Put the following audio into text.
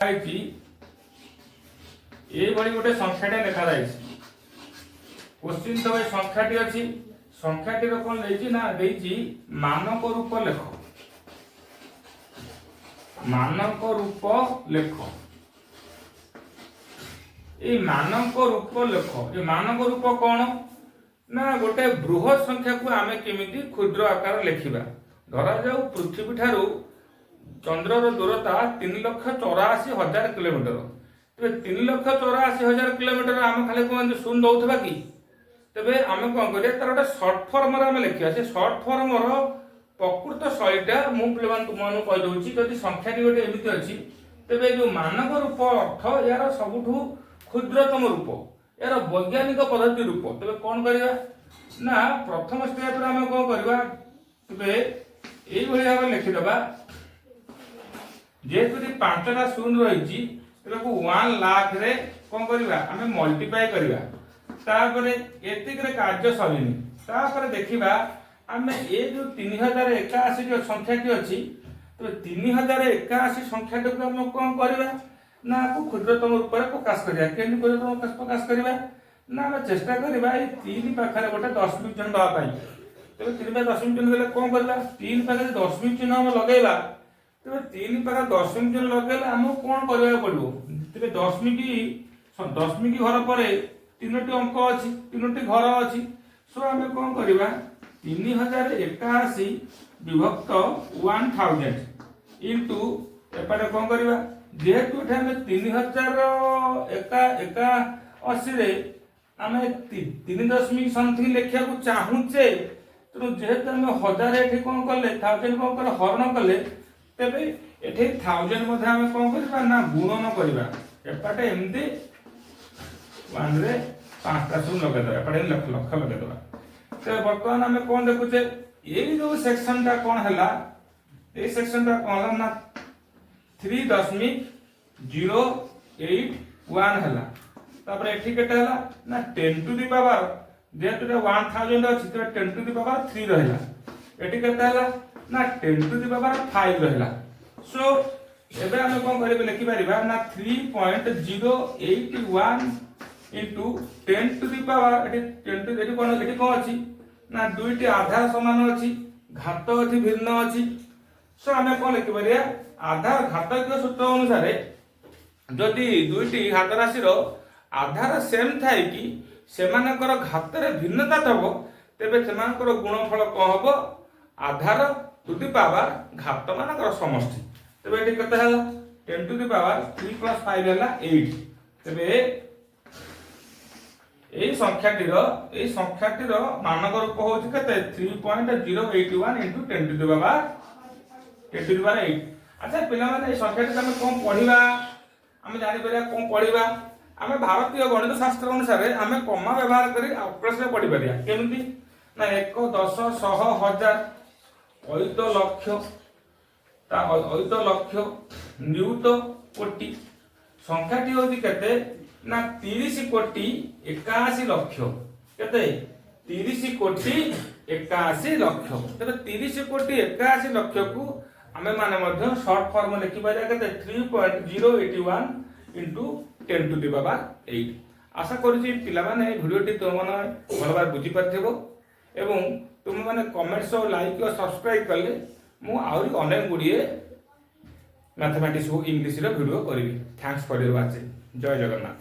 এইভাবে গোटे संख्याटे लेखा जाए क्वेश्चन तो ये संख्याटी अच्छी संख्याटी कौन लेची ना देची मानक रूप लेख मानक रूप लेख ये मानक रूप लेख ये मानक रूप कौन ना गोटे बृहत संख्या को आमे केमिति क्षुद्र आकार लिखिबा धरा जाऊ पृथ्वी ठारू चंद्रर दूरता 3,84,000 किलोमीटर तेरे 3,84,000 किलोमीटर आम खाली कौन शून्य दौथबा कि तेरे आम कौन करिया तार गोटे सर्ट फॉर्म आम लिखा से सर्ट फॉर्म प्रकृत शैलीटा मुझे तुमको कहीदे जदि संख्याटी गोटे एमती अच्छी तेरे जो मानक रूप अर्थ यार सबुठू क्षुद्रतम रूप यार वैज्ञानिक पद्धति रूप तेरे कौन करवा ना प्रथम स्टेप आम कौन करवा तेरे यही भाव लिखिदबा जेहेतु 5टा शून्य रही 1 लाख रे कौन करवा आम मल्टीप्लाई करवा तापरे एतिक रे कार्य सरीनी तापरे देखिबा आम ए जो 3081 जो संख्याटी अच्छी तो 3081 संख्याटी को आम कौन करवा ना को क्षुद्रतम रूप में प्रकाश करिया केन क्षुद्रतम प्रकाश करवा ना आम चेष्टा करवा ए 3 पाखरे गोटे दशमिक चिन्ह दवा पाई तेरे 3 पाखरे दशमिक चिन्ह देले कौन करवा 3 पाखरे दशमिक चिन्ह हम लगेबा तेरे 3 पाखरे दशमिक चिन्ह लगेले हमको कौन करबा पड़िबो तेरे दशमिक घर पर 3टी अंक अच्छी 3टी घर अच्छी सो आम कौन करवा 3081 विभक्त 1000 इंटू एपटे कौन करवा जेहेतु आम 3081 रे आम 3 दशमिक समथिंग लिखा चाहूचे तेणु जेहेतु आम 1000 ये कौन कले 1000 कौन कले हरण कले तेरे ये 1000 आम कौन करवा ना गुणन करवा एपटे एमती 1 रे 5टा शून्य लगेदे एपटे लक्ष लक्ष लगेदे तो बर्तमान आम कौन देखुचे ये जो सेक्शन टा कौन है ये सेक्शन टा कौन है ना 3.081 है तापर एठी केटे हला ना 10 टू द पावर जेहेतु 1000 अछि तो 10 टू द पावर 3 रहला एठी केटे हला ना 10 टू द पावर 5 रहला सो एबे हम कोन करबे लिखि परिबा ना 3.081 into 10 to the power एठी 10 to एठी कोन अछि ना दुईटी आधार समान अछि घात अछि भिन्न अछि सो हमें कोन लिखि परिया आधार घातकीय सूत्र अनुसार जदि दुईटी घात राशि रो आधार सेम थाए कि सेमानकर घात रे भिन्नता थबो तेबे सेमानकर गुणफल को हबो आधार टू द पावर घात मानकर समष्टि तेबे एठी कते हला 10 टू द पावर 3 + 5 हला 8 तेबे এই সংখ্যাটির মানক রূপ হচ্ছে কেতে 3.081 into 10 to the power 8 अच्छा पिला माने এই সংখ্যাটি हम कोन पढिबा हम जानि परिया कोन पढिबा हम भारतीय गणित शास्त्र अनुसार हम कमा व्यवहार करी अप्रेस में पढि परिया केमिति ना 1 10 100 1000 अयुत लक्ष नियुत कोटि संख्याटी होती केते ना 30 कोटि 81 लक्ष केते 30 कोटि 81 लक्ष तबे 30 कोटि 81 लक्ष को आमे माने मध्य शॉर्ट फॉर्म लिखि पाया केते 3.081 into 10 to the power 8 आशा करूची पिला माने वीडियोटी तुम माने भल बार बुझी परथिबो एवं तुम माने कमेंट्स और लाइक और सब्सक्राइब करले मु आउरी अनेक गुडिए मैथमेटिक्स और इंग्लिश रो वीडियो करबी थैंक्स फॉर योर वाचिंग जय जगन्नाथ।